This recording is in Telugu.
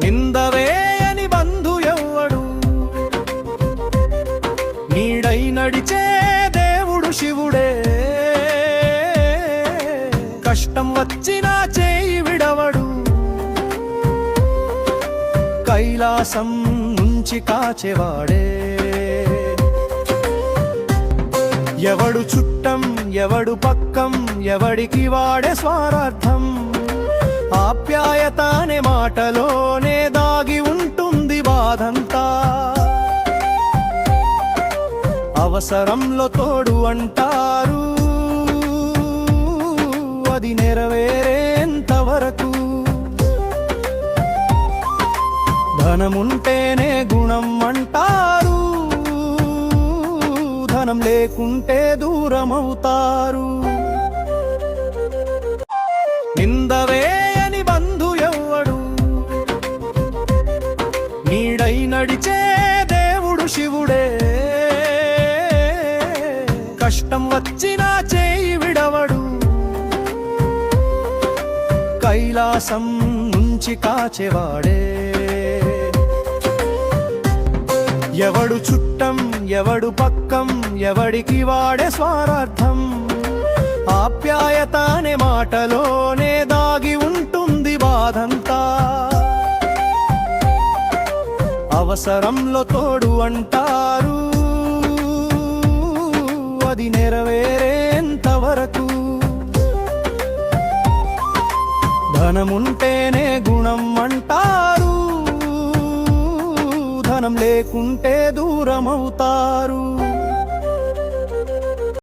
నిందవేయని బంధు ఎవ్వడు, నీడై నడిచే దేవుడు శివుడే. కష్టం వచ్చినా చేయి విడవడు, కైలాసం నుంచి కాచేవాడే. ఎవడు చుట్టం ఎవడు పక్కం, ఎవడికి వాడే స్వార్థం. ఆప్యాయత అనే మాటలోనే దాగి ఉంటుంది బాధంతా. అవసరంలో తోడు అంటారు, అది నెరవేరేంత వరకు. ధనముంటేనే గుణం అంటారు, ధనం లేకుంటే దూరమవుతారు. నిందవేయని బంధు ఎవ్వడు, నీడై నడిచే దేవుడు శివుడే. కష్టం వచ్చినా చేయి విడవడు, కైలాసం నుంచి కాచేవాడే. ఎవడు చుట్టం ఎవడు పక్కం, ఎవడికి వాడే స్వార్థం. ఆప్యాయత అనే మాటలోనే దాగి ఉంటుంది బాధంతా. అవసరంలో తోడు అంటారు, అది నెరవేరేంత వరకు. ధనముంటేనే గుణం అంటారు, ధనం లేకుంటే దూరమవుతారు.